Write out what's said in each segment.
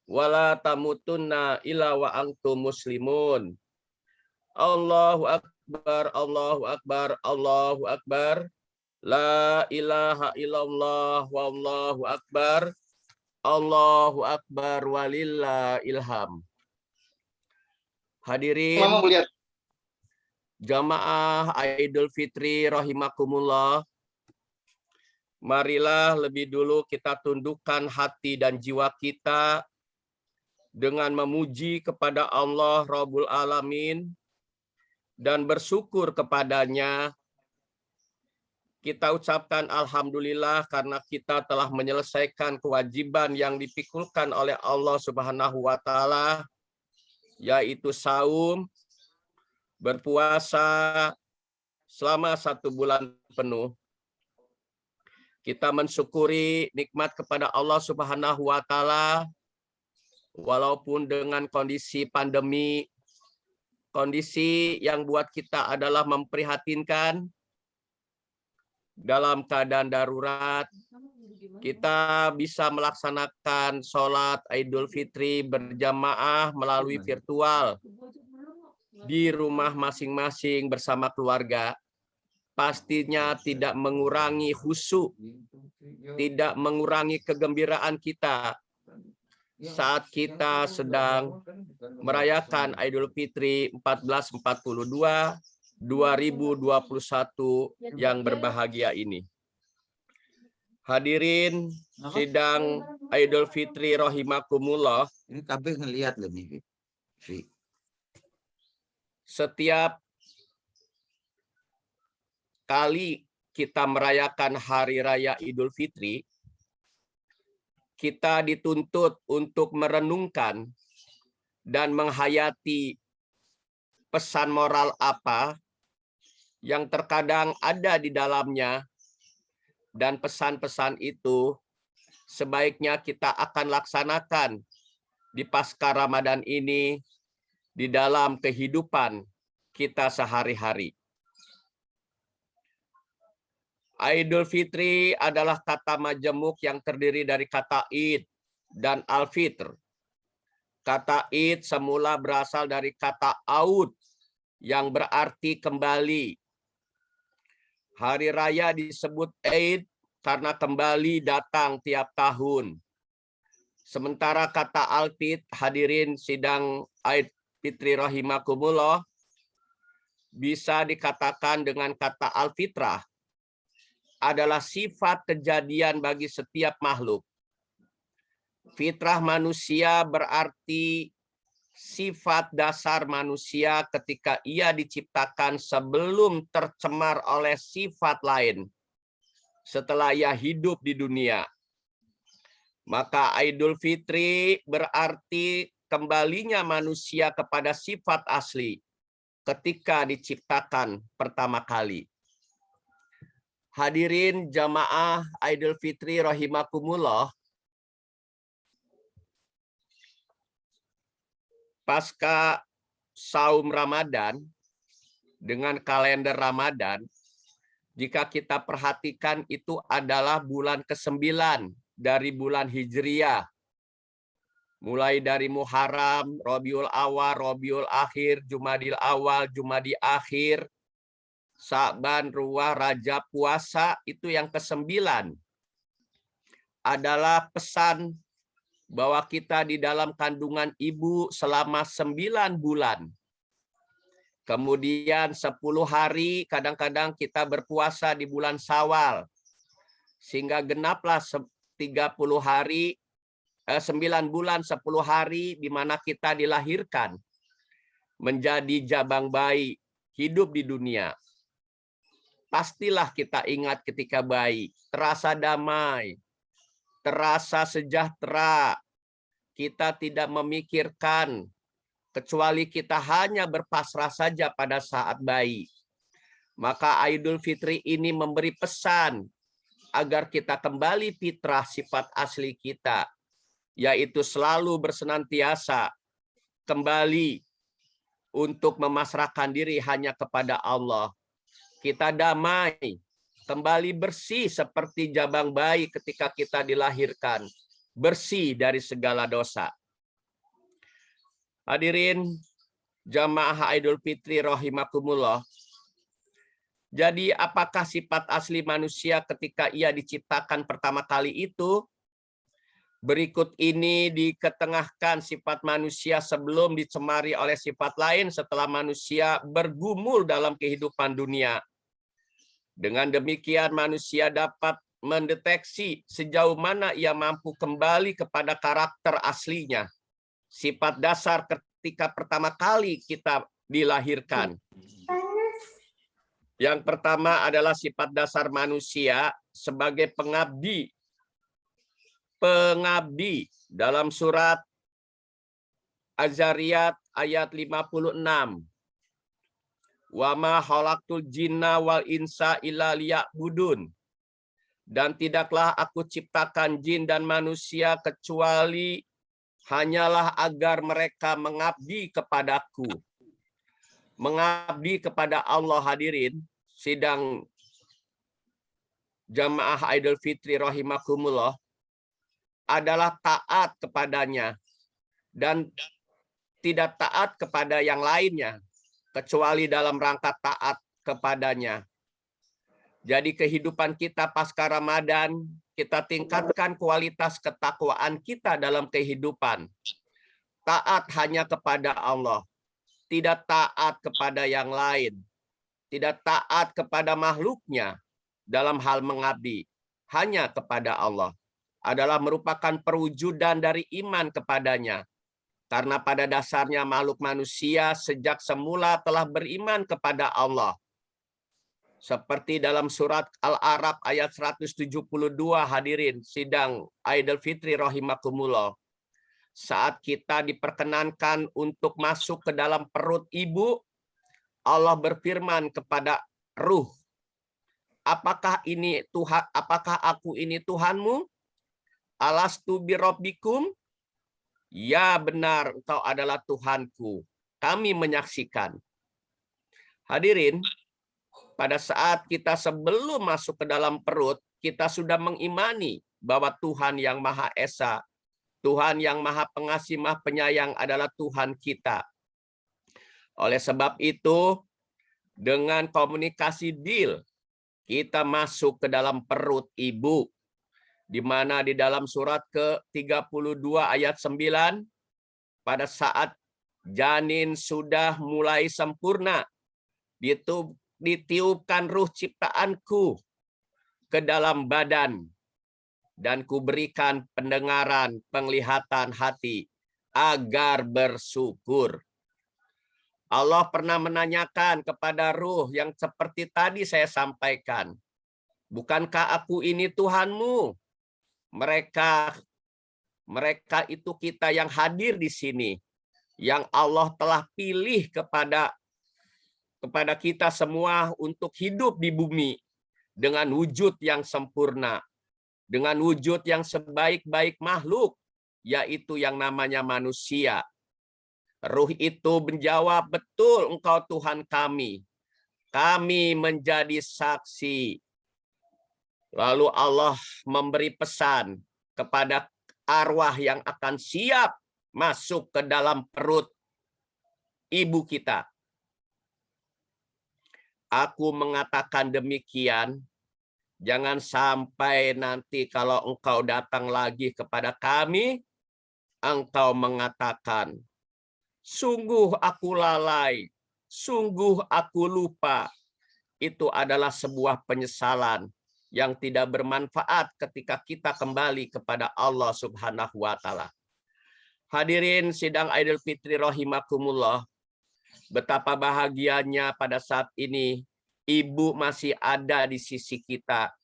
wala tamutunna illa wa antum muslimun. Allahu akbar, Allahu akbar, Allahu akbar. La ilaha illallah wallahu akbar. Allahu akbar walillahil ilham. Hadirin jamaah Idul Fitri rahimakumullah. Marilah lebih dulu kita tundukkan hati dan jiwa kita dengan memuji kepada Allah Rabbul Alamin dan bersyukur kepadanya. Kita ucapkan alhamdulillah karena kita telah menyelesaikan kewajiban yang dipikulkan oleh Allah Subhanahu wa taala, yaitu saum, berpuasa selama 1 bulan penuh. Kita mensyukuri nikmat kepada Allah Subhanahu wa taala walaupun dengan kondisi pandemi, kondisi yang buat kita adalah memprihatinkan. Dalam keadaan darurat, kita bisa melaksanakan sholat Idul Fitri berjamaah melalui virtual di rumah masing-masing bersama keluarga. Pastinya tidak mengurangi khusyuk, tidak mengurangi kegembiraan kita saat kita sedang merayakan Idul Fitri 1442 2021 yang berbahagia ini. Hadirin sidang Idul Fitri rahimakumullah. Ini kabeh ngelihat loh nih. Setiap kali kita merayakan hari raya Idul Fitri, kita dituntut untuk merenungkan dan menghayati pesan moral apa yang terkadang ada di dalamnya, dan pesan-pesan itu sebaiknya kita akan laksanakan di pasca Ramadan ini di dalam kehidupan kita sehari-hari. Idul Fitri adalah kata majemuk yang terdiri dari kata Id dan Al-Fitr. Kata Id semula berasal dari kata Aud yang berarti kembali. Hari raya disebut Id karena kembali datang tiap tahun. Sementara kata Al-Fitr, hadirin sidang Idul Fitri rahimakumullah, bisa dikatakan dengan kata Al-Fitrah, adalah sifat kejadian bagi setiap makhluk. Fitrah manusia berarti sifat dasar manusia ketika ia diciptakan sebelum tercemar oleh sifat lain setelah ia hidup di dunia. Maka Idul Fitri berarti kembalinya manusia kepada sifat asli ketika diciptakan pertama kali. Hadirin jamaah Idul Fitri rahimakumullah, pasca saum Ramadan dengan kalender Ramadan, jika kita perhatikan itu adalah bulan ke-9 dari bulan Hijriyah. Mulai dari Muharram, Rabiul Awal, Rabiul Akhir, Jumadil Awal, Jumadi Akhir, Sa'ban, Ruwah, Rajab, puasa, itu yang ke-9 adalah pesan bahwa kita di dalam kandungan ibu selama 9 bulan. Kemudian 10 hari, kadang-kadang kita berpuasa di bulan Syawal. Sehingga genaplah 30 hari, 9 bulan 10 hari di mana kita dilahirkan menjadi jabang bayi, hidup di dunia. Pastilah kita ingat ketika bayi, terasa damai, terasa sejahtera. Kita tidak memikirkan, kecuali kita hanya berpasrah saja pada saat bayi. Maka Idul Fitri ini memberi pesan agar kita kembali fitrah sifat asli kita, yaitu selalu bersenantiasa kembali untuk memasrahkan diri hanya kepada Allah. Kita damai, kembali bersih seperti jabang bayi ketika kita dilahirkan, bersih dari segala dosa. Hadirin jamaah Idul Fitri rahimakumullah. Jadi apakah sifat asli manusia ketika ia diciptakan pertama kali itu? Berikut ini diketengahkan sifat manusia sebelum dicemari oleh sifat lain setelah manusia bergumul dalam kehidupan dunia. Dengan demikian manusia dapat mendeteksi sejauh mana ia mampu kembali kepada karakter aslinya. Sifat dasar ketika pertama kali kita dilahirkan. Yang pertama adalah sifat dasar manusia sebagai pengabdi. Pengabdi dalam surat Az-Zariyat ayat 56. Wa ma khalaqtul jinna wal insa illa liya'budun. Dan tidaklah aku ciptakan jin dan manusia kecuali hanyalah agar mereka mengabdi kepadaku. Mengabdi kepada Allah, hadirin sidang jamaah Idul Fitri rahimakumullah, adalah taat kepadanya dan tidak taat kepada yang lainnya kecuali dalam rangka taat kepadanya. Jadi kehidupan kita pasca Ramadan, kita tingkatkan kualitas ketakwaan kita dalam kehidupan. Taat hanya kepada Allah, tidak taat kepada yang lain, tidak taat kepada makhluknya dalam hal mengabdi, hanya kepada Allah. Adalah merupakan perwujudan dari iman kepadanya. Karena pada dasarnya makhluk manusia sejak semula telah beriman kepada Allah. Seperti dalam surat Al-A'raf ayat 172, hadirin sidang Idul Fitri rahimakumullah. Saat kita diperkenankan untuk masuk ke dalam perut ibu, Allah berfirman kepada ruh, apakah ini Tuhan? Apakah aku ini Tuhanmu? Alastu birabbikum? Ya benar, engkau adalah Tuhanku. Kami menyaksikan. Hadirin, pada saat kita sebelum masuk ke dalam perut, kita sudah mengimani bahwa Tuhan yang Maha Esa, Tuhan yang Maha Pengasih, Maha Penyayang adalah Tuhan kita. Oleh sebab itu, dengan komunikasi deal, kita masuk ke dalam perut ibu, di mana di dalam surat ke-32 ayat 9, pada saat janin sudah mulai sempurna, ditiupkan ruh ciptaanku ke dalam badan, dan kuberikan pendengaran, penglihatan hati, agar bersyukur. Allah pernah menanyakan kepada ruh yang seperti tadi saya sampaikan, bukankah aku ini Tuhanmu? Mereka itu kita yang hadir di sini, yang Allah telah pilih kepada kita semua untuk hidup di bumi dengan wujud yang sempurna, dengan wujud yang sebaik-baik makhluk, yaitu yang namanya manusia. Ruh itu menjawab, betul engkau Tuhan kami. Kami menjadi saksi. Lalu Allah memberi pesan kepada arwah yang akan siap masuk ke dalam perut ibu kita. Aku mengatakan demikian, jangan sampai nanti kalau engkau datang lagi kepada kami, engkau mengatakan, sungguh aku lalai, sungguh aku lupa. Itu adalah sebuah penyesalan yang tidak bermanfaat ketika kita kembali kepada Allah Subhanahu wa Ta'ala. Hadirin sidang Idul Fitri rahimakumullah, betapa bahagianya pada saat ini ibu masih ada di sisi kita.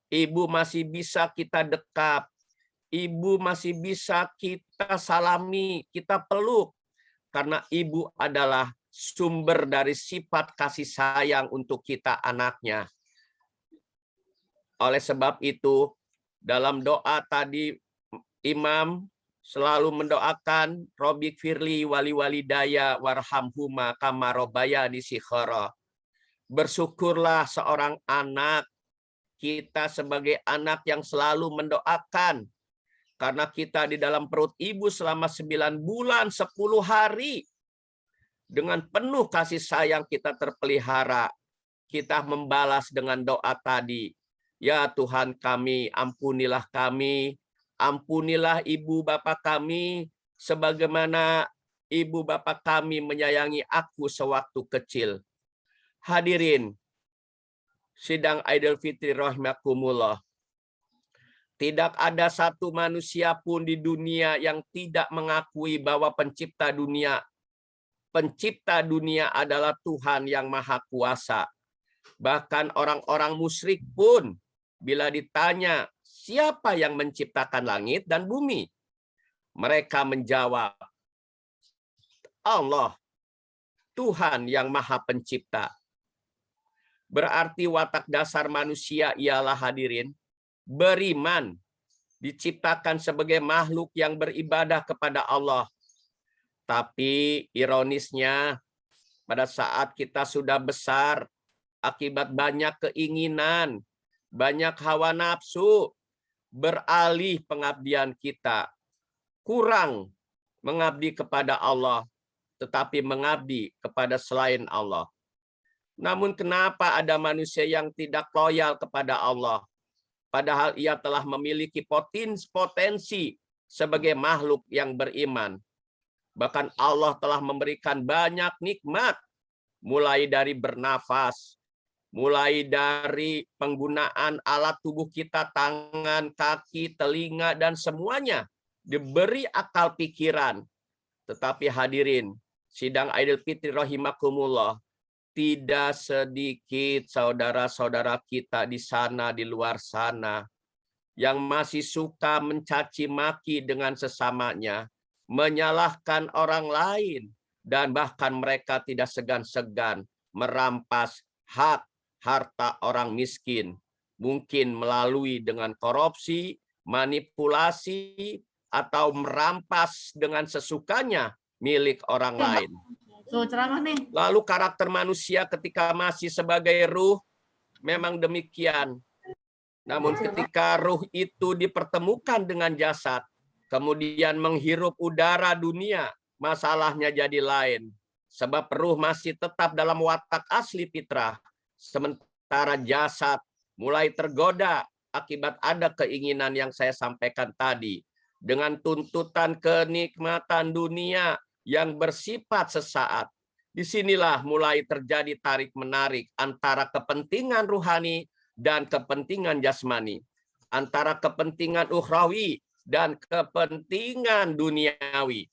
Ibu masih bisa kita dekap. Ibu masih bisa kita salami, kita peluk. Karena ibu adalah sumber dari sifat kasih sayang untuk kita anaknya. Oleh sebab itu, dalam doa tadi Imam selalu mendoakan Robbik firli wali walidaya warhamhuma kama robbayani shighara. Bersyukurlah seorang anak, kita sebagai anak yang selalu mendoakan Karena kita di dalam perut ibu selama 9 bulan 10 hari. Dengan penuh kasih sayang kita terpelihara. Kita membalas dengan doa tadi. Ya Tuhan kami, ampunilah kami. Ampunilah ibu bapak kami. Sebagaimana ibu bapak kami menyayangi aku sewaktu kecil. Hadirin, sidang Idul Fitri rahimakumullah. Tidak ada satu manusia pun di dunia yang tidak mengakui bahwa pencipta dunia adalah Tuhan yang Maha Kuasa. Bahkan orang-orang musyrik pun bila ditanya siapa yang menciptakan langit dan bumi, mereka menjawab, Allah, Tuhan yang Maha Pencipta. Berarti watak dasar manusia ialah, hadirin, beriman, diciptakan sebagai makhluk yang beribadah kepada Allah. Tapi ironisnya, pada saat kita sudah besar, akibat banyak keinginan, banyak hawa nafsu, beralih pengabdian kita. Kurang mengabdi kepada Allah, tetapi mengabdi kepada selain Allah. Namun kenapa ada manusia yang tidak loyal kepada Allah? Padahal ia telah memiliki potensi sebagai makhluk yang beriman. Bahkan Allah telah memberikan banyak nikmat, mulai dari bernafas, mulai dari penggunaan alat tubuh kita, tangan, kaki, telinga, dan semuanya diberi akal pikiran. Tetapi hadirin, sidang Idul Fitri rahimakumullah, tidak sedikit saudara-saudara kita di sana, di luar sana, yang masih suka mencaci maki dengan sesamanya, menyalahkan orang lain, dan bahkan mereka tidak segan-segan merampas hak harta orang miskin. Mungkin melalui dengan korupsi, manipulasi, atau merampas dengan sesukanya milik orang lain. Lalu karakter manusia ketika masih sebagai ruh memang demikian. Namun ketika ruh itu dipertemukan dengan jasad, kemudian menghirup udara dunia, masalahnya jadi lain. Sebab ruh masih tetap dalam watak asli fitrah. Sementara jasad mulai tergoda akibat ada keinginan yang saya sampaikan tadi. Dengan tuntutan kenikmatan dunia yang bersifat sesaat. Disinilah mulai terjadi tarik-menarik antara kepentingan ruhani dan kepentingan jasmani. Antara kepentingan ukhrawi dan kepentingan duniawi.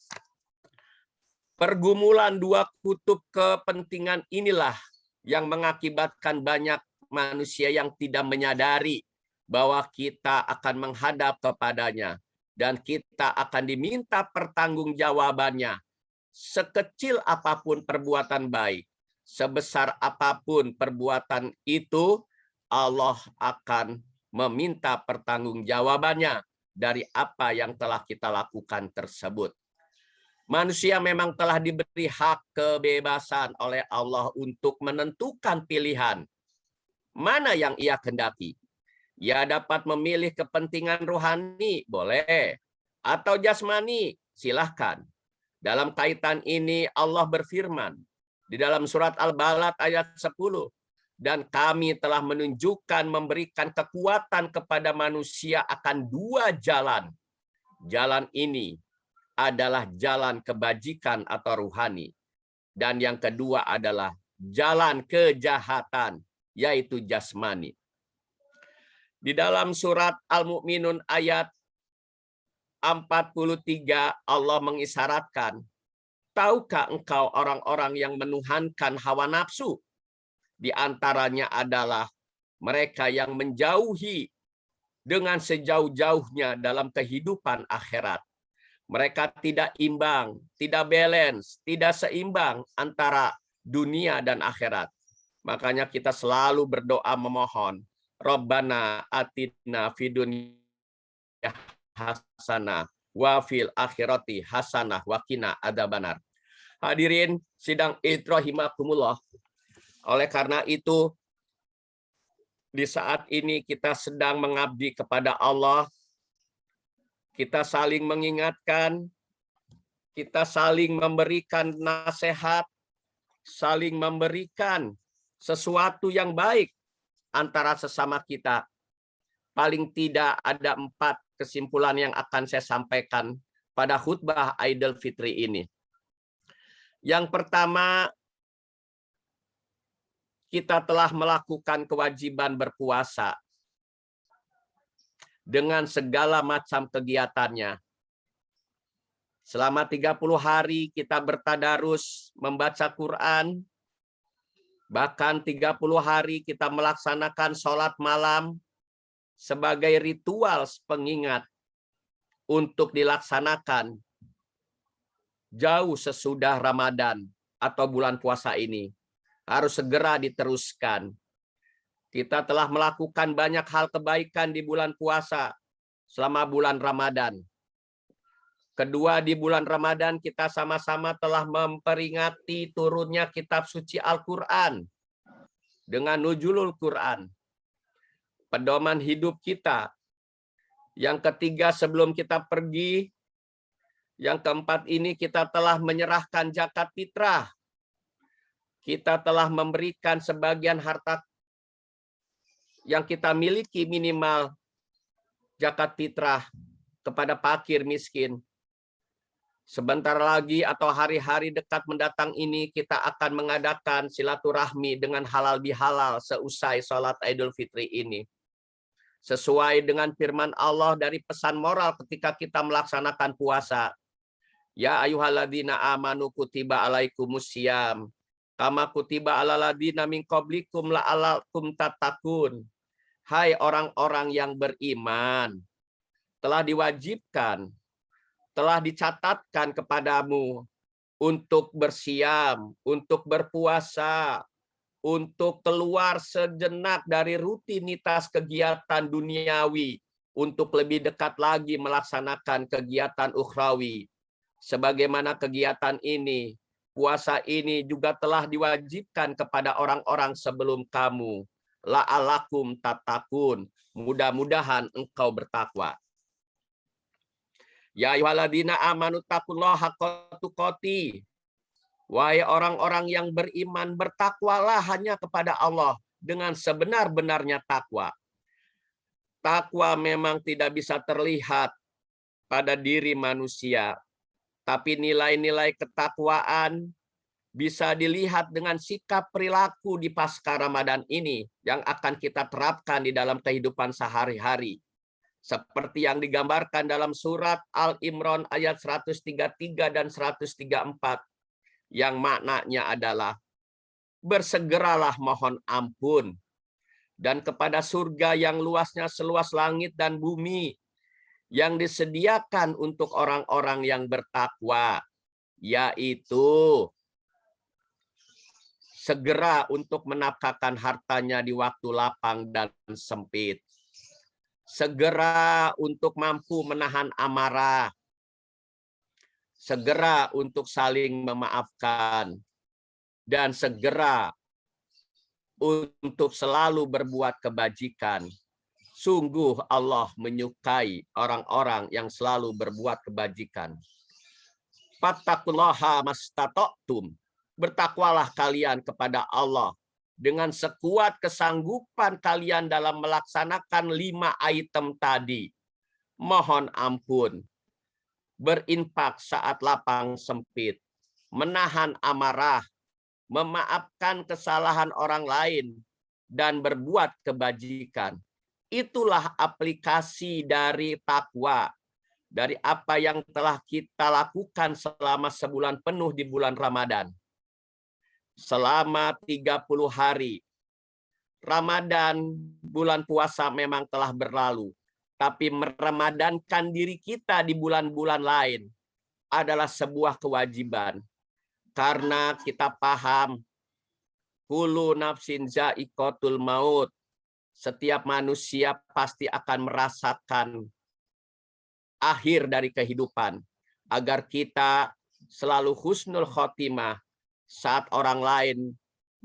Pergumulan dua kutub kepentingan inilah yang mengakibatkan banyak manusia yang tidak menyadari bahwa kita akan menghadap kepadanya. Dan kita akan diminta pertanggungjawabannya. Sekecil apapun perbuatan baik, sebesar apapun perbuatan itu, Allah akan meminta pertanggungjawabannya dari apa yang telah kita lakukan tersebut. Manusia memang telah diberi hak kebebasan oleh Allah untuk menentukan pilihan mana yang ia kehendaki. Ia dapat memilih kepentingan rohani, boleh. Atau jasmani, silahkan. Dalam kaitan ini Allah berfirman di dalam surat Al-Balad ayat 10. Dan kami telah menunjukkan memberikan kekuatan kepada manusia akan dua jalan. Jalan ini adalah jalan kebajikan atau ruhani. Dan yang kedua adalah jalan kejahatan, yaitu jasmani. Di dalam surat Al-Mu'minun ayat 43 Allah mengisyaratkan, tahukah engkau orang-orang yang menuhankan hawa nafsu? Di antaranya adalah mereka yang menjauhi dengan sejauh-jauhnya dalam kehidupan akhirat. Mereka tidak imbang, tidak balance, tidak seimbang antara dunia dan akhirat. Makanya kita selalu berdoa memohon, Rabbana atina fid dunya hasanah wa fil akhirati hasanah wa qina adzabannar. Hadirin sidang rahimakumullah. Oleh karena itu, di saat ini kita sedang mengabdi kepada Allah, kita saling mengingatkan, kita saling memberikan nasihat, saling memberikan sesuatu yang baik antara sesama kita. Paling tidak ada 4 kesimpulan yang akan saya sampaikan pada khutbah Idul Fitri ini. Yang pertama, kita telah melakukan kewajiban berpuasa dengan segala macam kegiatannya. Selama 30 hari kita bertadarus membaca Quran, bahkan 30 hari kita melaksanakan sholat malam sebagai ritual pengingat untuk dilaksanakan jauh sesudah Ramadan atau bulan puasa ini. Harus segera diteruskan. Kita telah melakukan banyak hal kebaikan di bulan puasa selama bulan Ramadan. Kedua, di bulan Ramadan kita sama-sama telah memperingati turunnya kitab suci Al-Quran dengan nuzulul Quran. Pedoman hidup kita. Yang ketiga, sebelum kita pergi. Yang keempat ini kita telah menyerahkan zakat fitrah. Kita telah memberikan sebagian harta yang kita miliki minimal zakat fitrah kepada fakir miskin. Sebentar lagi atau hari-hari dekat mendatang ini kita akan mengadakan silaturahmi dengan halal bihalal seusai sholat Idul Fitri ini. Sesuai dengan firman Allah dari pesan moral ketika kita melaksanakan puasa. Ya ayyuhalladzina amanu kutiba alaikumusiyam kama kutiba alal ladzina min qablikum la'allakum tattaqun. Hai orang-orang yang beriman, telah diwajibkan, telah dicatatkan kepadamu untuk bersiam, untuk berpuasa, untuk keluar sejenak dari rutinitas kegiatan duniawi, untuk lebih dekat lagi melaksanakan kegiatan ukhrawi. Sebagaimana kegiatan ini, puasa ini juga telah diwajibkan kepada orang-orang sebelum kamu. La'alakum tattaqun. Mudah-mudahan engkau bertakwa. Ya ayyuhalladzina amanu taqullaha haqqa tuqatih. Wahai orang-orang yang beriman, bertakwalah hanya kepada Allah dengan sebenar-benarnya takwa. Takwa memang tidak bisa terlihat pada diri manusia, tapi nilai-nilai ketakwaan bisa dilihat dengan sikap perilaku di pasca Ramadan ini yang akan kita terapkan di dalam kehidupan sehari-hari. Seperti yang digambarkan dalam surat Al-Imran ayat 133 dan 134. Yang maknanya adalah bersegeralah mohon ampun dan kepada surga yang luasnya seluas langit dan bumi yang disediakan untuk orang-orang yang bertakwa, yaitu segera untuk menafkahkan hartanya di waktu lapang dan sempit, segera untuk mampu menahan amarah, segera untuk saling memaafkan, dan segera untuk selalu berbuat kebajikan. Sungguh Allah menyukai orang-orang yang selalu berbuat kebajikan. Fattaqullaha mastata'tum. Bertakwalah kalian kepada Allah dengan sekuat kesanggupan kalian dalam melaksanakan 5 item tadi. Mohon ampun, berinfak saat lapang sempit, menahan amarah, memaafkan kesalahan orang lain, dan berbuat kebajikan. Itulah aplikasi dari takwa, dari apa yang telah kita lakukan selama sebulan penuh di bulan Ramadan. Selama 30 hari. Ramadan, bulan puasa memang telah berlalu. Tapi meramadankan diri kita di bulan-bulan lain adalah sebuah kewajiban. Karena kita paham, kullu nafsin za'iqatul maut. Setiap manusia pasti akan merasakan akhir dari kehidupan. Agar kita selalu husnul khotimah saat orang lain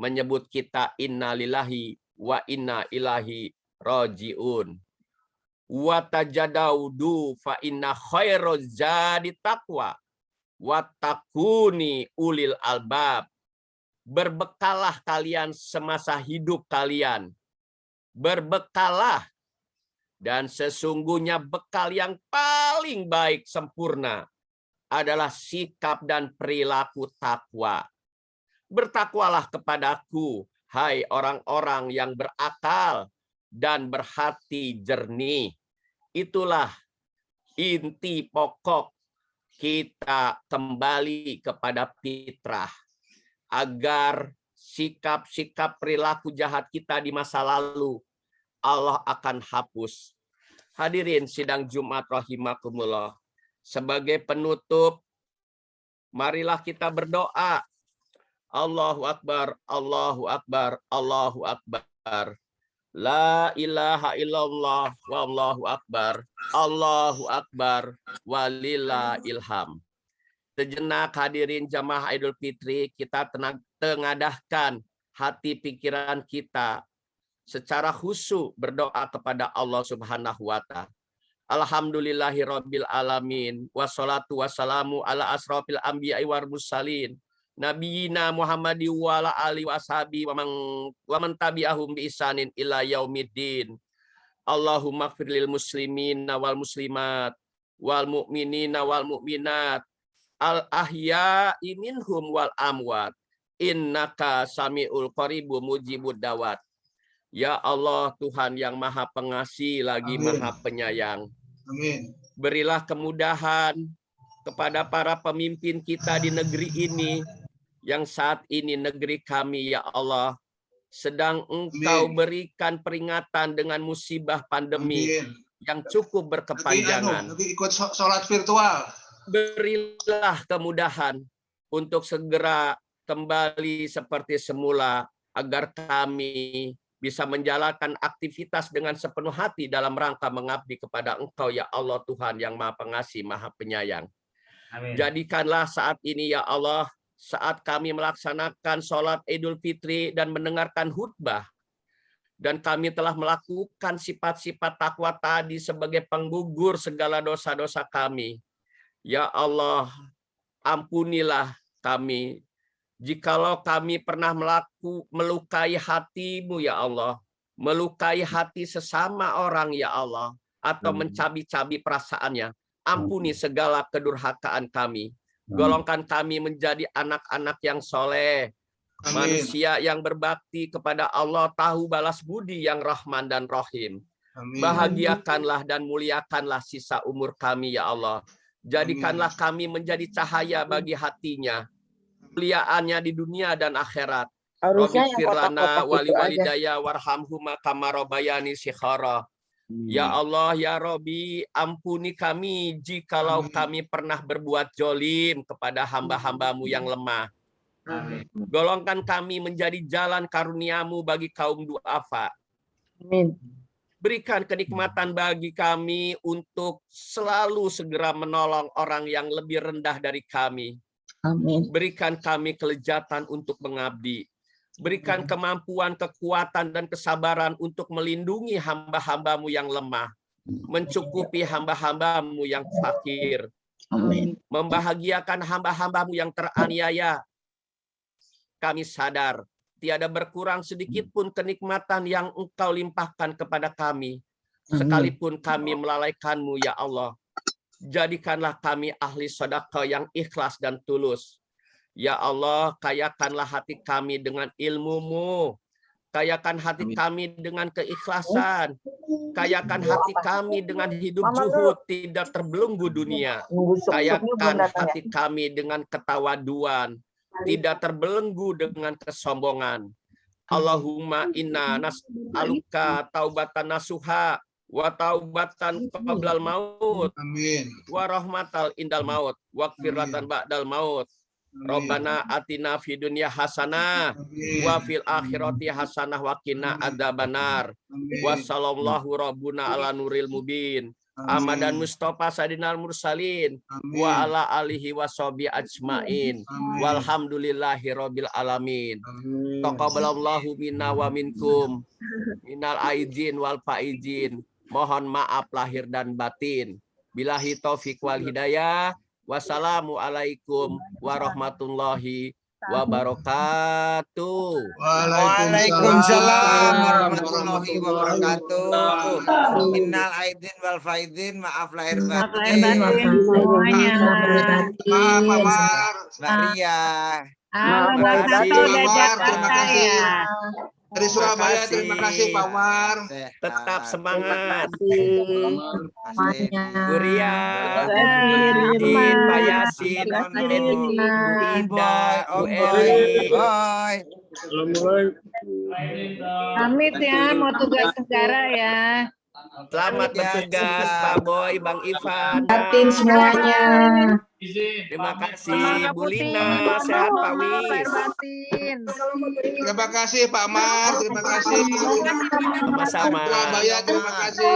menyebut kita inna lillahi wa inna ilaihi rajiun. wa tajadaudu fa inna khairuz zadi taqwa wattaquni ulil albab. Berbekalah kalian semasa hidup kalian. Berbekalah. Dan sesungguhnya bekal yang paling baik sempurna adalah sikap dan perilaku takwa. Bertakwalah kepadaku, hai orang-orang yang berakal dan berhati jernih. Itulah inti pokok kita kembali kepada fitrah. Agar sikap-sikap perilaku jahat kita di masa lalu Allah akan hapus. Hadirin sidang Jumat rahimakumullah. Sebagai penutup, marilah kita berdoa. Allahu Akbar, Allahu Akbar, Allahu Akbar. La ilaha illallah, wallahu akbar, Allahu Akbar, walillah ilham. Sejenak hadirin jamaah Idul Fitri, kita tengadahkan hati pikiran kita secara khusyuk berdoa kepada Allah Subhanahu wa Ta'ala. Alhamdulillahirabbil alamin wassalatu wassalamu ala asrofil anbiya'i wal mursalin nabiyina Muhammadi wa ala alihi washabi wa man tabi'ahum bi ihsanin ila yaumiddin. Allahumma ighfir lil muslimina wal muslimat wal mu'minina wal mu'minat al ahya'i minhum wal amwat innaka samiul qaribu mujibud dawat. Ya Allah, Tuhan yang Maha Pengasih lagi Amin. Maha Penyayang. Amin. Berilah kemudahan kepada para pemimpin kita di negeri ini, yang saat ini negeri kami, ya Allah, sedang Engkau berikan peringatan dengan musibah pandemi yang cukup berkepanjangan. Nanti ikut sholat virtual. Berilah kemudahan untuk segera kembali seperti semula, agar kami bisa menjalankan aktivitas dengan sepenuh hati dalam rangka mengabdi kepada Engkau, ya Allah, Tuhan yang Maha Pengasih, Maha Penyayang. Amin. Jadikanlah saat ini, ya Allah, saat kami melaksanakan sholat Idul Fitri dan mendengarkan khutbah, dan kami telah melakukan sifat-sifat takwa tadi sebagai penggugur segala dosa-dosa kami. Ya Allah, ampunilah kami jikalau kami pernah melukai hatimu, ya Allah, melukai hati sesama orang, ya Allah, atau mencabi-cabi perasaannya. Ampuni segala kedurhakaan kami. Golongkan kami menjadi anak-anak yang soleh, manusia yang berbakti kepada Allah, tahu balas budi yang Rahman dan Rahim. Bahagiakanlah dan muliakanlah sisa umur kami, ya Allah. Jadikanlah kami menjadi cahaya bagi hatinya, muliaannya di dunia dan akhirat. Harusnya Rabbi firlana wali walidaya warhamhuma kama rabbayani shighara. Ya Allah, ya Rabbi, ampuni kami jikalau kami pernah berbuat jolim kepada hamba-hambamu yang lemah. Amin. Golongkan kami menjadi jalan karuniamu bagi kaum duafa. Amin. Berikan kenikmatan bagi kami untuk selalu segera menolong orang yang lebih rendah dari kami. Amin. Berikan kami kelezatan untuk mengabdi. Berikan kemampuan, kekuatan, dan kesabaran untuk melindungi hamba-hambamu yang lemah. Mencukupi hamba-hambamu yang fakir. Amin. Membahagiakan hamba-hambamu yang teraniaya. Kami sadar, tiada berkurang sedikit pun kenikmatan yang Engkau limpahkan kepada kami. Sekalipun kami melalaikanmu, ya Allah. Jadikanlah kami ahli sedekah yang ikhlas dan tulus. Ya Allah, kayakanlah hati kami dengan ilmu-Mu. Kayakan hati kami dengan keikhlasan. Kayakan hati kami dengan hidup zuhud, tidak terbelenggu dunia. Kayakan hati kami dengan ketawaduan, tidak terbelenggu dengan kesombongan. Allahumma inna nas'aluka taubatan nasuha wa taubatan qablal maut. Amin. Wa rahmatal indal maut wa firatan ba'dal maut. Rabbana atina fid dunya hasanah wa fil akhirati hasanah wa qina adzabannar. Wa sallallahu rabbuna ala nuril mubin. Ahmadan Mustafa Sadinal Mursalin wa ala alihi washabi ajmain. Walhamdulillahi rabbil alamin. Taqabbalallahu minna wa minkum minal aidin wal faizin. Mohon maaf lahir dan batin. Billahi taufik wal hidayah. Wassalamualaikum warahmatullahi wabarakatuh. Waalaikumsalam warahmatullahi wabarakatuh. Innal aidin wal faidin, maaf lahir Maaf lahir batin. batin semuanya. Maaf, Pak Mar. Mbak Ria. Halo Terima Bang kasih. Santo udah Terima Jakarta kasih. ya. Dari Surabaya, terima kasih Pak Mar. Tetap semangat. Semuanya. Bu Ria, Riri. Pak Yasin, Terima kasih, Bu Riri. Ida, Bu Om Boy. Eli. Boy. Pamit ya, mau tugas negara ya. Selamat bertugas Pak Boy, Bang Ivan. Batin semuanya. Terima kasih Bu Lina, sehat Pak Maaf lahir Wis. batin. Terima kasih Pak Mar. Terima kasih. Sama-sama. Surabaya, terima kasih.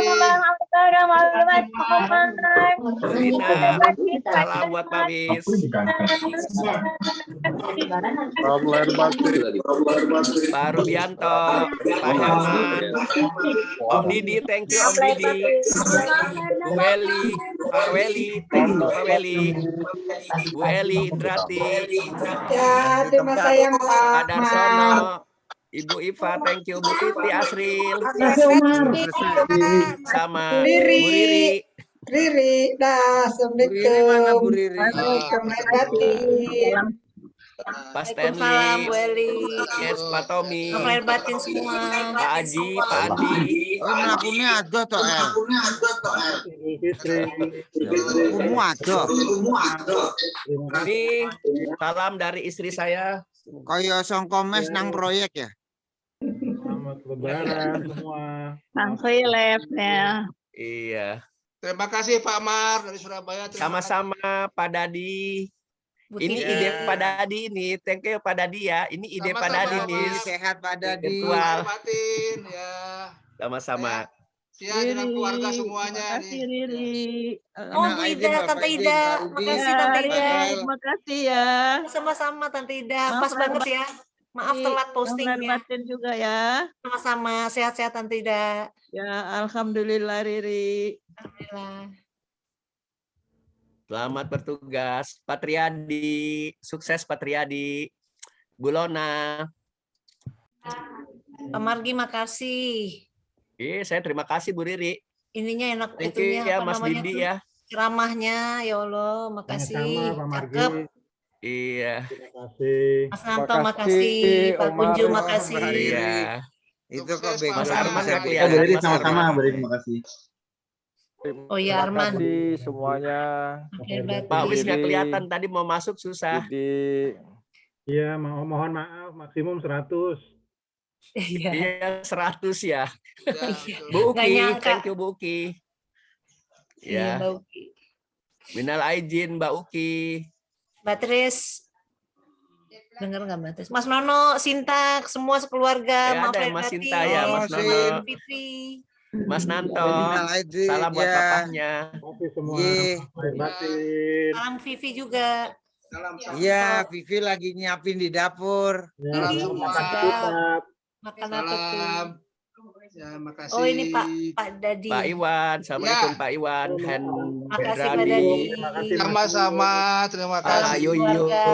Bu Lina, salam buat Pak Wis. Pak Rubianto, Pak Herman, Om Didi, thank you Om Didi. Bu Weli, Pak Weli, thank you Pak Weli. Bu Eli Indrati, Ya, terima sayang Pak Pak Darsono, Ibu Iva, thank you. Bu Titi Asril, sama Bu Riri. Riri, dah, Bu Riri mana Bu Assalamualaikum. Riri? Batin. Pak Waalaikumsalam Bu Stanley, Eli. yes Pak Tommy, Maaf lahir batin semua. Pak Aji, Pak Andi. Oh, melakukannya ada toh El. Kamu ada. Ini salam dari istri saya. Kaya songkomes nang proyek ya. Selamat lebaran semua. Bang Philip ya. Iya, Terima kasih Pak Mar dari Surabaya. Terima kasih. sama-sama Pak Dadi. Bu Ini Titi. ide Pak Dadi nih, thank you Pak Dadi ya. Ini ide Pak Sama-sama, Dadi Pak. nih, Sehat Pak Dadi. virtual. Batin ya. Sama-sama. Siap dengan keluarga semuanya Makasih nih. Riri. Nah, Oh Bu Aidin, Ida, Bapak Tante Aidin, Ida. Pak Rudi, Makasih Tante Pak Ida. El. Makasih ya. Sama-sama Tante Ida. Pas banget ya. Maaf telat postingnya. Batin juga ya. Sama-sama. Sehat-sehat Tante Ida. Ya, alhamdulillah Riri. Alhamdulillah. Selamat bertugas, Pak Triadi. Sukses Pak Triadi. Bu Lona. Pak Margi makasih. Saya terima kasih Bu Riri. Ininya enak Thank you itunya ya apa Mas namanya Didi tuh? ya. Ceramahnya ya Allah, makasih. Sama-sama Pak Margi. Cakep. Iya. Terima kasih. Mas Nanto makasih, Pak Kunju Mbak makasih. Riri. Iya. Itu kok Sukses, Pak background Mas Mar. Arman bisa nggak di- kelihatan. Beri Mas sama-sama, Arman. beri terima kasih. Oh iya Arman. Terima kasih semuanya. Hebat. Pak Wis nggak Didi. kelihatan tadi mau masuk susah. Didi. Iya, mohon maaf maksimum 100. Iya. Iya 100 ya. Ya, betul. Bu Nggak Uki, nyangka. thank you Bu Uki. Iya, Ya, Mbak Uki. minal aijin Mbak Uki. Mbak Tris. Dengar nggak Mbak Tris? Mas Nono, Sinta, semua sekeluarga. Ya, Maaf ada lahir Mas batin. Sinta ya, Mas Oh, Nono, Fitri. Mas Nanto. Minal aidin, Salam buat ya. papahnya. Terima kasih semua. Ye. Lahir batin. Salam Vivi juga. Salam Iya, Vivi lagi nyiapin di dapur. Ya, Salam selamat semua. makan cepat. Makan apa tuh? Salam. Ya, makasih. Oh ini Pak Dadi. Pak Iwan, Assalamualaikum Ya. Pak Iwan. Makasih Pak Hendradi. Dadi. Terima kasih, Mas. Sama-sama. Terima Pak kasih. Yoyo. Keluarga.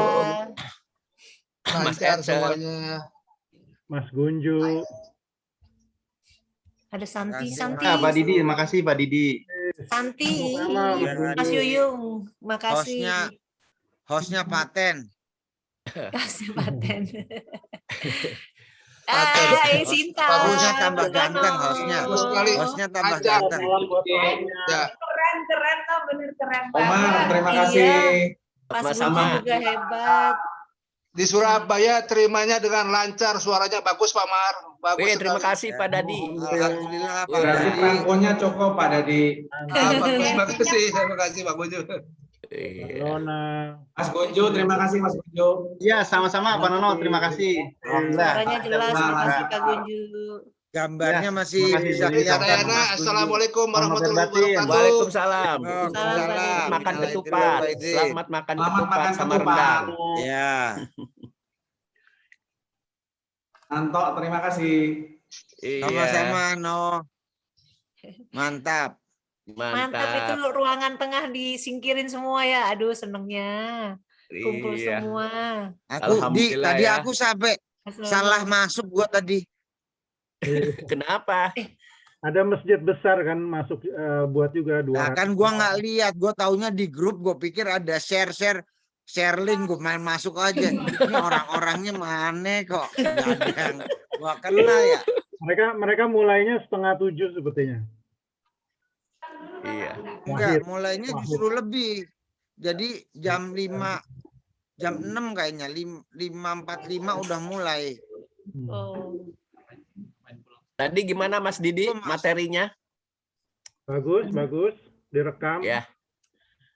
Mas Lancar Ecer. semuanya. Mas Gunju. Ada Santi, Makasih, Santi, Pak Didi, terima kasih Pak Didi. Santi, Sama-sama, Mas Gunju. Mas Yuyung, makasih. Hostnya paten. Kasih paten. Paten. Sinta. Hostnya tambah ganteng hostnya. Bagus sekali. Hostnya tambah Ajak. ganteng. Ya. Keren kok, bener keren. Omar, terima Iya. kasih. Mas Sama-sama. Gunju juga hebat. Di Surabaya terimanya dengan lancar, suaranya bagus Pak Mar. Bagus Terima sekali. kasih Pak Dadi. Alhamdulillah Pak Berarti Dadi. perangkonya cukup Pak Dadi. Bagus, terima kasih Pak Gunju. Iya. Lona. Mas Gunju, terima kasih Mas Gunju. Iya, sama-sama Pak Nono, terima kasih. Alhamdulillah. Suaranya jelas, makasih Kak Gunju. Gambarnya masih terima kasih, bisa Didi. kelihatan. Sayana, Mas Gunju. Assalamualaikum Selamat warahmatullahi berbatin. wabarakatuh. Waalaikumsalam. Waalaikumsalam. Makan Minal ketupat. aidin wal faizin. Selamat makan Selamat ketupat makan sama ketupat. rendang. Ya. Nanto, terima kasih. Iya. Sama-sama, No. Mantap. Mantap itu ruangan tengah disingkirin semua ya. Aduh senengnya. Kumpul Iya. semua. Alhamdulillah Tadi ya. aku sampai Mas Nono. salah masuk gua tadi. Kenapa? Ada masjid besar kan masuk buat juga Nah, 200. kan gua nggak lihat, gua taunya di grup, gua pikir ada share link, gua main masuk aja. Ini orang-orangnya mana kok? Nggak ada yang gua kenal ya. Mereka mulainya 6:30 sepertinya. Iya. Enggak, Wahid. mulainya justru lebih. Jadi jam 5, jam 6 kayaknya, 5:45 udah mulai. Oh. Tadi gimana Mas Didi materinya? Bagus, direkam. Ya.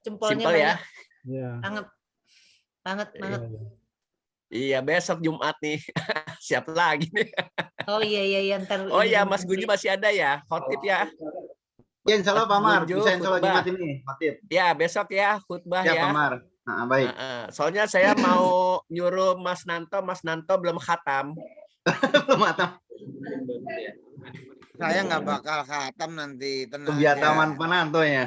Jempolnya Simpel ya. banyak. Ya. Banget. Iya, besok Jumat nih. Siap lagi nih. Oh iya ntar. Oh ini iya, Mas Gunju masih ada ya? Khotib ya? Ya, insya Allah Pak Mar. Gunju, Bisa insya Allah khutbah. Jumat ini. Khotib. Ya, besok ya khutbah Ya, ya. Pak Mar. Nah, baik. Soalnya saya mau nyuruh Mas Nanto belum khatam. Mantap. Saya nggak bakal khatam nanti, tenang Kebiataman aja. Pak Nanto ya.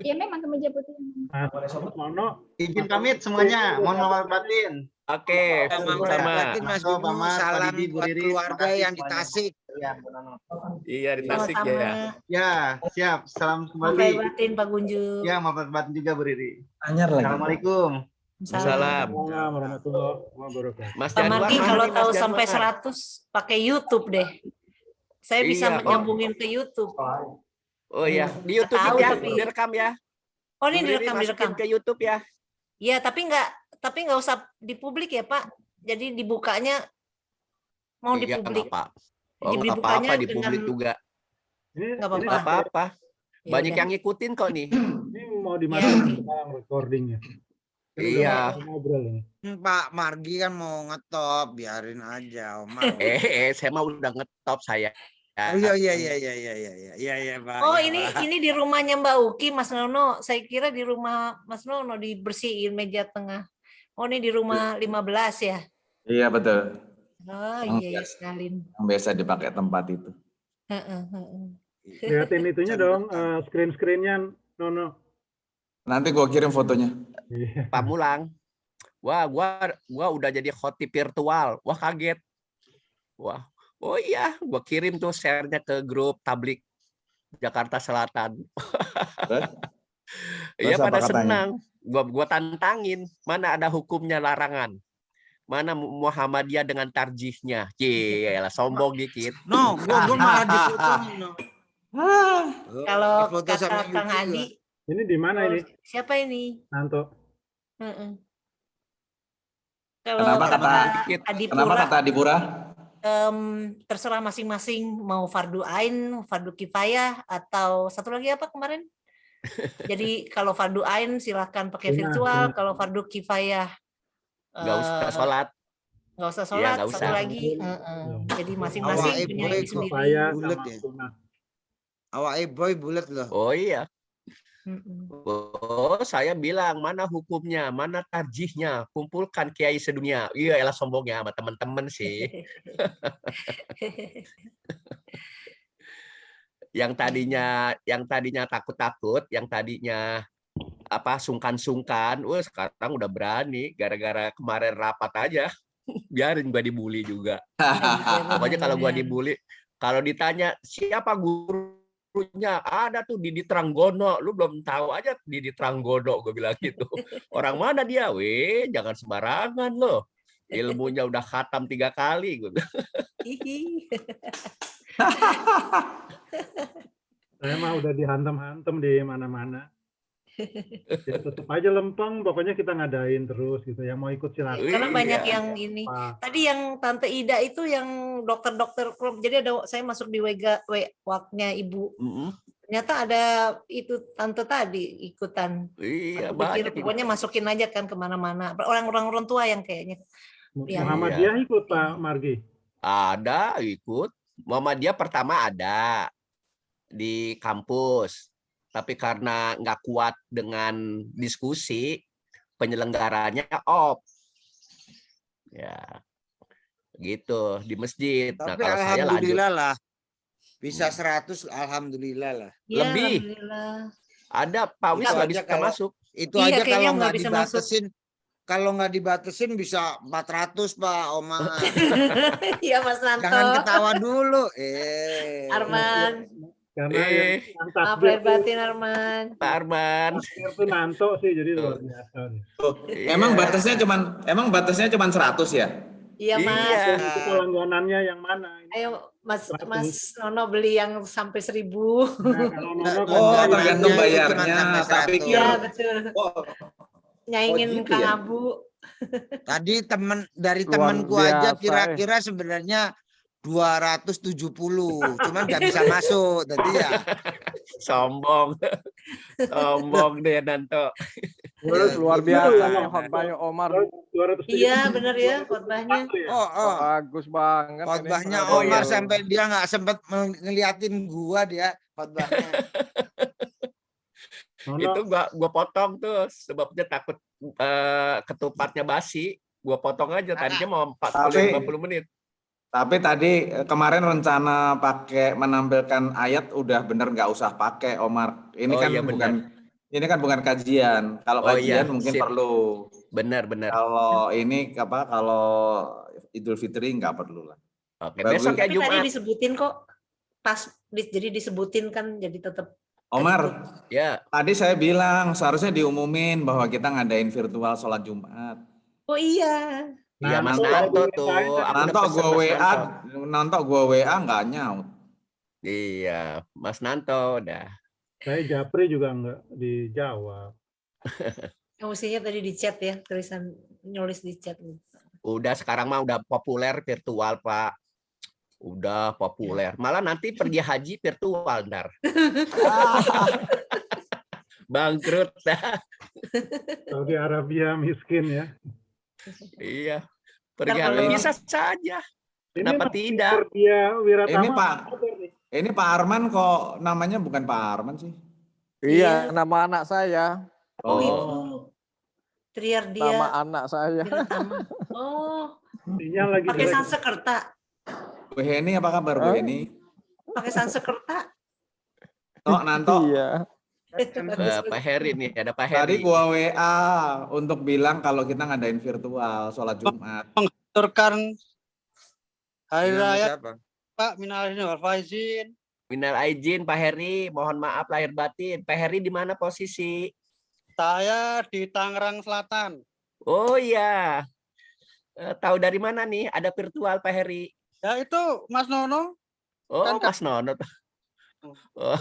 Iya memang kemeja putih. Mas Nono, Izin pamit semuanya. Mohon maaf batin. Oke, Sama sama. Mas Mas Nono, Gunju, Pak Mar, Pak salam Didi, Bu buat Riri, keluarga terima kasih yang di semuanya. Tasik. Ya, Bu Nono. Iya, di Tasik ya. Sama-sama. Ya, siap. Salam Maaf kembali. batin Pak Gunju. Ya, maaf batin juga Bu Riri. Anyar lagi. Assalamualaikum. Salam. Assalamualaikum warahmatullahi wabarakatuh. Mas Pak Januar Margi mana kalau nih, Mas tahu Januar? sampai 100 pakai YouTube deh. Saya bisa Iya, kok. nyambungin ke YouTube. Oh iya, di YouTube Tahu, ya, tapi- direkam ya. Oh ini Bu Riri direkam. masukin ke YouTube ya. Iya tapi nggak usah dipublik ya Pak. Jadi dibukanya mau Iya, dipublik. nggak apa. Oh, nggak Dibukanya apa-apa di publik dengan- juga. Ini Nggak apa-apa. Nggak apa-apa. Ya Banyak udah. yang ngikutin kok nih. mau dimasukin sekarang recordingnya. Ini udah Iya. mau ngobrol ini. Pak Margi kan mau ngetop, biarin aja, Om. Saya mah udah ngetop saya. Oh, iya, Pak. Oh Iya, Pak. ini di rumahnya Mbak Uki Mas Nono. Saya kira di rumah Mas Nono dibersihin meja tengah. Oh ini di rumah 15 ya. Iya betul. Oh Yang iya biasa. sekalian. Yang biasa dipakai tempat itu. Lihatin itunya dong, screen-screennya Nono. Nanti gua kirim fotonya. Iya. Pak Mulang. Wah, gua udah jadi khotib virtual. Wah, kaget. Wah. Oh iya, gua kirim tuh share-nya ke grup tablik Jakarta Selatan. Iya, Terus apa pada katanya? senang. Gua tantangin, mana ada hukumnya larangan. Mana Muhammadiyah dengan tarjihnya. Yelah, sombong dikit. No, gua malah difoto. No. Kalau Difoto sama kata Kang Yuki Adi, Ini di mana ini? siapa ini? Nanto. Kalau Kenapa kata kenapa Adipura, kata Adipura? terserah masing-masing mau fardu ain, fardu kifayah, atau satu lagi apa kemarin? Jadi kalau fardu ain silahkan pakai Sunnah, virtual, sunnah. kalau fardu kifayah Nggak usah sholat. nggak usah Iya, sholat. nggak Satu usah. lagi, jadi masing-masing Awak punya boy ini sendiri. Supaya Bulet sama ya? sunnah. Awak boy bulat loh. Oh iya. Mm-mm. Oh, saya bilang mana hukumnya, mana tarjihnya, kumpulkan kiai sedunia. Iya, elah sombongnya sama teman-teman sih. Yang tadinya takut-takut, yang tadinya apa sungkan-sungkan, sekarang udah berani gara-gara kemarin rapat aja. Biarin gua dibully juga. Pokoknya kalau gua dibully, kalau ditanya siapa gurunya, ada tuh Didi Tranggono, lu belum tahu aja Didi Tranggono, gue bilang gitu. Orang mana dia? Jangan sembarangan loh. Ilmunya udah khatam 3 kali. Gue bilang. Saya mah udah dihantam-hantam di mana-mana. Ya, tetap aja lempeng, pokoknya kita ngadain terus gitu. Yang mau ikut silakan. Karena Iya. banyak yang ini. Tadi yang Tante Ida itu yang dokter-dokter, jadi ada saya masuk di WA-nya Ibu. Ternyata ada itu Tante tadi ikutan. Iya, Aku pikir banyak. pokoknya masukin aja kan kemana-mana. Orang-orang tua yang kayaknya. yang- Muhammadiyah ikut Pak Margi. Ada ikut. Muhammadiyah pertama ada di kampus. Tapi karena nggak kuat dengan diskusi, penyelenggaranya off. Ya, gitu di masjid. Nah, Tapi kalau saya lanjut. alhamdulillah lah. Bisa 100 alhamdulillah lah. Ya, Lebih. alhamdulillah. Ada Pak Wis Itu nggak aja bisa kalau- masuk. Itu Iya, aja kayaknya kalau nggak nggak bisa masuk. kalau nggak dibatasin bisa 400 Pak Omar. Iya Mas Nanto. Jangan ketawa dulu. Arman. Karena yang Maaf takbir lahir batin Arman. Pak Arman. itu Nanto sih, jadi luar biasa nih. Emang batasnya cuman 100 ya? Iya Mas. Iya. Itu langganannya yang mana? Ayo Mas 100. Nono beli yang sampai 1000. Nah, kalau Nono kan Oh, Langganannya tergantung itu cuma bayarnya. sampai Tak 100. pikir. Iya betul. Oh, Nyaingin gitu Kang ya? Abu. Tadi dari Luar temanku aja biasa, kira-kira sebenarnya 270, cuman nggak bisa masuk. Tadi ya. Sombong. Sombong deh Nanto. Luar gitu biasa lah. nih khotbahnya Omar. 270. Iya benar ya khotbahnya. Oh. Bagus banget. Khotbahnya ini. Omar iya. sampai dia nggak sempat ngeliatin gua dia khotbahnya. Itu gua potong tuh sebabnya takut ketupatnya basi. Gua potong aja, tadinya mau 40-50 menit. tapi tadi kemarin rencana pakai menampilkan ayat udah bener nggak usah pakai Omar. Ini Oh, kan iya, benar. bukan kajian. Kalau Oh, kajian iya, mungkin sip. perlu. Benar. Kalau ini kalau Idul Fitri nggak perlu lah. Oke, Bagus. besok ya Tapi tadi Jumat. disebutin kok. Jadi disebutin kan jadi tetap. Omar, Ya. tadi saya bilang seharusnya diumumin bahwa kita ngadain virtual sholat Jumat. Oh iya. Iya Mas Nanto Nanto tadi tuh. diceritain Aku Nanto udah pesen gua Mas WA, Nanto. Nanto gua WA nggak nyaut. Iya, Mas Nanto udah. Saya Japri juga nggak dijawab. Mestinya tadi di chat ya, tulisan nulis di chat. Udah sekarang mah udah populer virtual, Pak. Udah populer. Malah nanti pergi haji virtual ntar. Bangkrut dah. Saudi Arabia miskin ya. Iya. Pergi Ntar haji kalau- bisa saja. Ini Kenapa masih tidak? Dia Wiratama. Ini Pak, ini Pak Arman kok namanya bukan Pak Arman sih? Iya, nama anak saya. Oh, Oh. itu. Triardia. Nama anak saya. Wiratama. Oh, Sinyal lagi pakai jelek. Sansekerta. Bu Heni apa kabar Bu Hah? Heni? Pakai Sansekerta. Tok Nanto. Iya. Pak Heri nih, ada Pak Tadi Heri. gua WA untuk bilang kalau kita ngadain virtual sholat Jumat. Mengaturkan hari Dengan raya siapa? Pak minal aidin wal faizin. Minal aijin Pak Heri, mohon maaf lahir batin. Pak Heri di mana posisi? Saya di Tangerang Selatan. Oh iya. Tahu dari mana nih ada virtual Pak Heri? Ya itu Mas Nono. Oh, Kan, Mas Nono. Oh,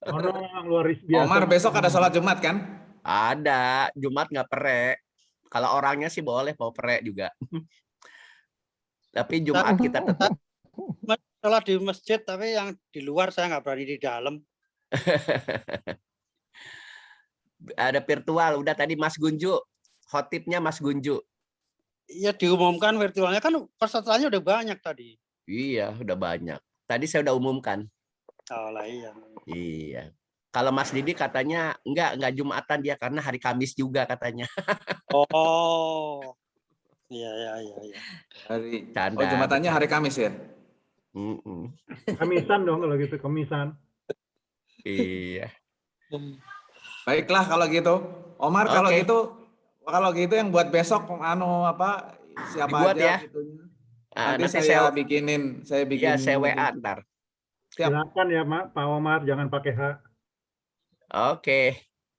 Orang luar biasa. Omar besok ada sholat Jumat kan? ada. Jumat nggak perek. Kalau orangnya sih boleh mau perek juga. Tapi Jumat kita tetap. Sholat di masjid tapi yang di luar saya nggak berani di dalam. Ada virtual. Udah tadi Mas Gunju. Khotibnya Mas Gunju. Ya diumumkan virtualnya kan pesertanya udah banyak tadi. Iya, udah banyak. Tadi saya udah umumkan. Oh lah iya. Iya. Kalau Mas Didi katanya enggak Jumatan dia karena hari Kamis juga katanya. Oh. Iya. Hari Canda. Oh, Jumatannya hari Kamis ya? Mm-mm. Kamisan dong kalau gitu, kamisan. Iya. Baiklah kalau gitu. Omar kalau Oke. gitu yang buat besok siapa Dibuat aja ya. gitunya. Ah, Nanti nanti saya saya bikinin Iya, saya WA ntar. Siap. Silakan ya Pak Omar, jangan pakai H. Oke.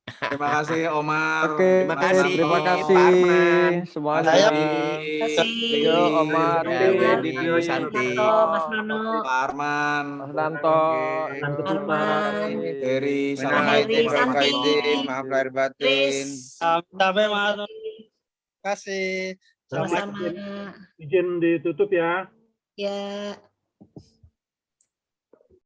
Terima kasih Omar. Oke, Terima kasih, terima Pak kasih Arman. semuanya. Saya- Terima kasih. Yo, Omar, Ya, Didi, Bu Santi. Nanto, Mas Nono. Pak Arman, Mas Nanto, Nanti Arman. Heri, Minal Pak Heri, aidin wal Santi. faizin, maaf lahir batin. Chris. Sampai Mas Nono. Terima kasih. Sama-sama. Izin ditutup ya. Ya.